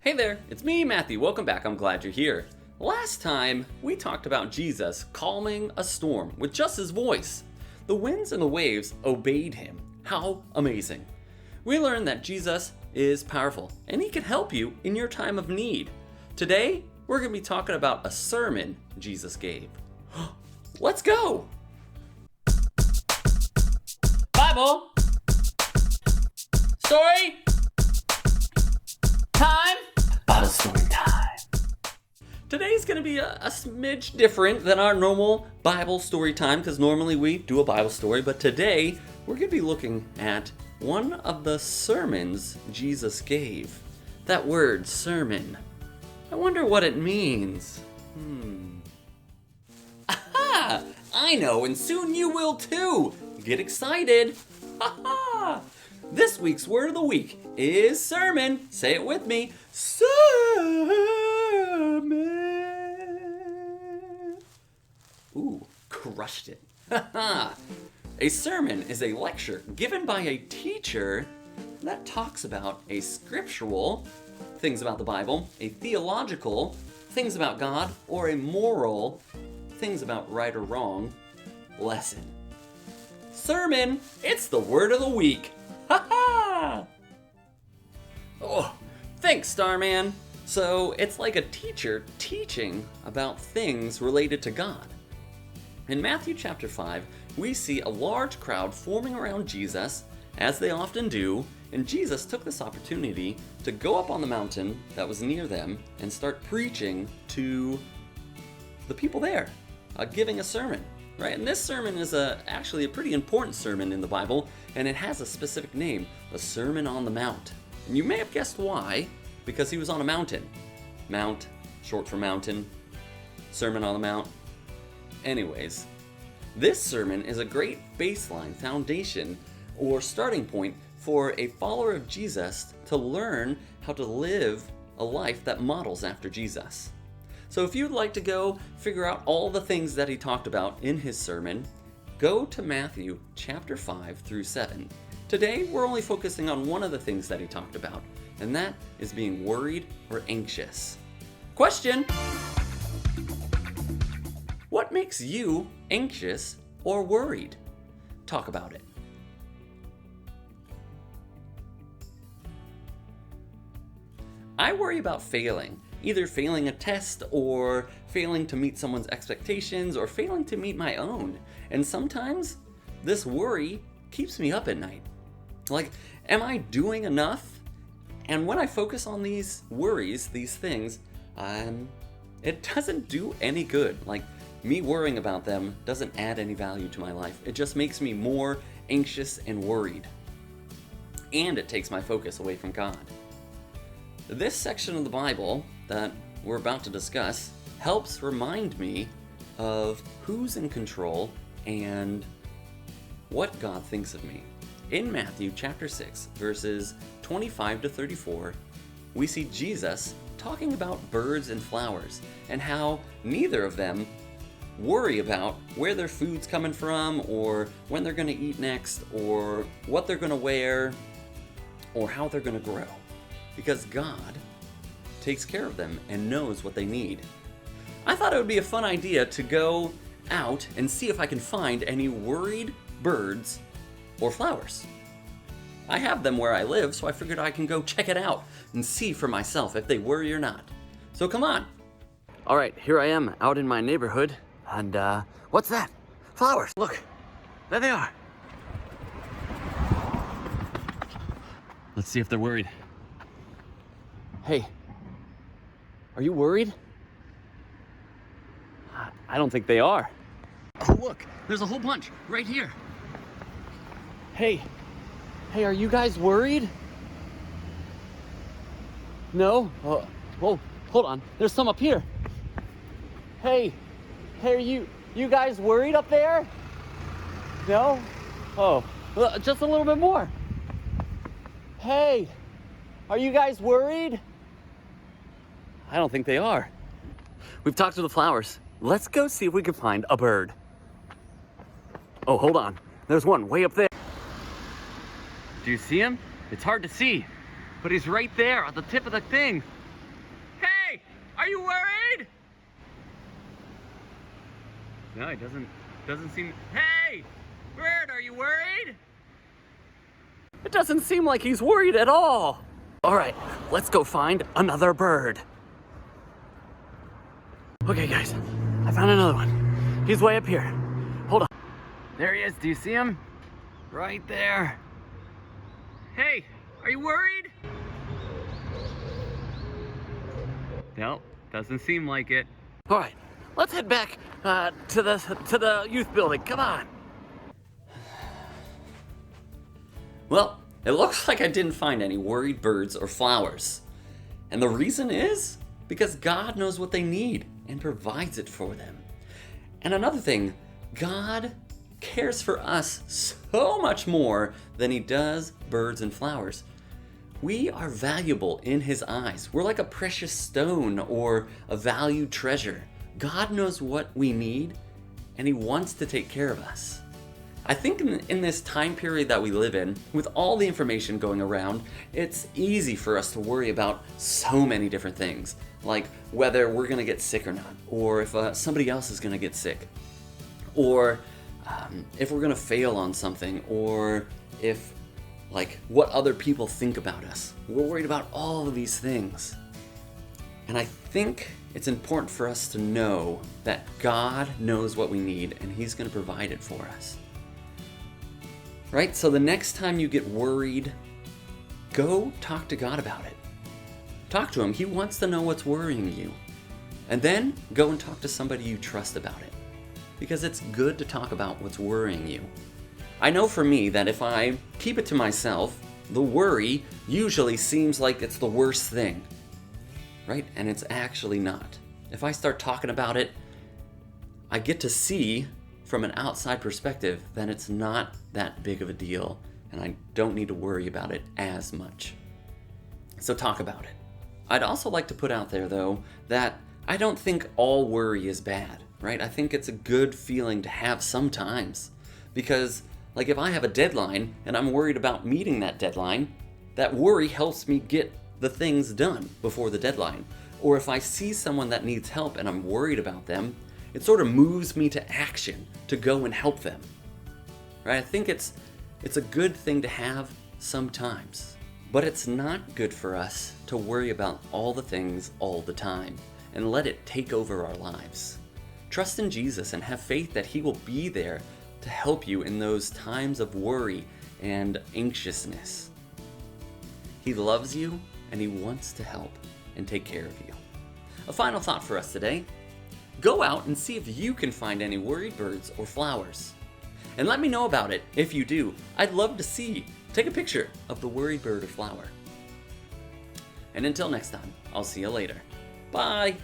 Hey there, it's me, Matthew. Welcome back. I'm glad you're here. Last time, we talked about Jesus calming a storm with just his voice. The winds and the waves obeyed him. How amazing. We learned that Jesus is powerful and he can help you in your time of need. Today, we're going to be talking about a sermon Jesus gave. Let's go! Bible! Story! Time! Bible story time. Today's going to be a smidge different than our normal Bible story time because normally we do a Bible story, but today we're going to be looking at one of the sermons Jesus gave. That word, sermon. I wonder what it means. Aha! I know, and soon you will too. Get excited. Ha-ha! This week's word of the week is sermon. Say it with me. Sermon. Ooh, crushed it. A sermon is a lecture given by a teacher that talks about a scriptural, things about the Bible, a theological, things about God, or a moral, things about right or wrong, lesson. Sermon, it's the word of the week. Ha ha! Oh, thanks, Starman. So it's like a teacher teaching about things related to God. In Matthew chapter 5, we see a large crowd forming around Jesus, as they often do, and Jesus took this opportunity to go up on the mountain that was near them and start preaching to the people there, giving a sermon. Right, and this sermon is actually a pretty important sermon in the Bible, and it has a specific name, the Sermon on the Mount. And you may have guessed why, because he was on a mountain. Mount, short for mountain, Sermon on the Mount. Anyways, this sermon is a great baseline, foundation, or starting point for a follower of Jesus to learn how to live a life that models after Jesus. So if you'd like to go figure out all the things that he talked about in his sermon, go to Matthew chapter 5 through 7. Today, we're only focusing on one of the things that he talked about, and that is being worried or anxious. Question: what makes you anxious or worried? Talk about it. I worry about failing. Either failing a test or failing to meet someone's expectations or failing to meet my own. And sometimes this worry keeps me up at night. Like, am I doing enough? And when I focus on these worries, these things, it doesn't do any good. Like, me worrying about them doesn't add any value to my life. It just makes me more anxious and worried. And it takes my focus away from God. This section of the Bible that we're about to discuss helps remind me of who's in control and what God thinks of me. In Matthew chapter 6, verses 25 to 34, we see Jesus talking about birds and flowers and how neither of them worry about where their food's coming from or when they're going to eat next or what they're going to wear or how they're going to grow. Because God takes care of them and knows what they need. I thought it would be a fun idea to go out and see if I can find any worried birds or flowers. I have them where I live, so I figured I can go check it out and see for myself if they worry or not. So come on. All right, here I am out in my neighborhood, and what's that? Flowers. Look, there they are. Let's see if they're worried. Hey, are you worried? I don't think they are. Oh, look, there's a whole bunch right here. Hey, are you guys worried? No? Whoa, hold on. There's some up here. Hey, are you guys worried up there? No? Oh, just a little bit more. Hey, are you guys worried? I don't think they are. We've talked to the flowers. Let's go see if we can find a bird. Oh, hold on. There's one way up there. Do you see him? It's hard to see, but he's right there at the tip of the thing. Are you worried? No, it doesn't seem... Hey! Bird, are you worried? It doesn't seem like he's worried at all. All right, let's go find another bird. Okay, guys, I found another one. He's way up here. Hold on. There he is. Do you see him? Right there. Hey, are you worried? No, doesn't seem like it. All right, let's head back to the youth building. Come on. Well, it looks like I didn't find any worried birds or flowers. And the reason is because God knows what they need and provides it for them. And another thing, God cares for us so much more than he does birds and flowers. We are valuable in his eyes. We're like a precious stone or a valued treasure. God knows what we need and he wants to take care of us. I think in this time period that we live in, with all the information going around, it's easy for us to worry about so many different things, like whether we're gonna get sick or not, or if somebody else is gonna get sick, or if we're gonna fail on something, or if, like, what other people think about us. We're worried about all of these things. And I think it's important for us to know that God knows what we need and he's gonna provide it for us. Right? So the next time you get worried, go talk to God about it. Talk to him. He wants to know what's worrying you. And then go and talk to somebody you trust about it. Because it's good to talk about what's worrying you. I know for me that if I keep it to myself, the worry usually seems like it's the worst thing. Right? And it's actually not. If I start talking about it, I get to see from an outside perspective that it's not that big of a deal and I don't need to worry about it as much. So talk about it. I'd also like to put out there though that I don't think all worry is bad, right? I think it's a good feeling to have sometimes because like if I have a deadline and I'm worried about meeting that deadline, that worry helps me get the things done before the deadline. Or if I see someone that needs help and I'm worried about them, it sort of moves me to action to go and help them. Right? I think it's a good thing to have sometimes, but it's not good for us to worry about all the things all the time and let it take over our lives. Trust in Jesus and have faith that he will be there to help you in those times of worry and anxiousness. He loves you and he wants to help and take care of you. A final thought for us today. Go out and see if you can find any worried birds or flowers. And let me know about it if you do. I'd love to see. Take a picture of the worried bird or flower. And until next time, I'll see you later. Bye!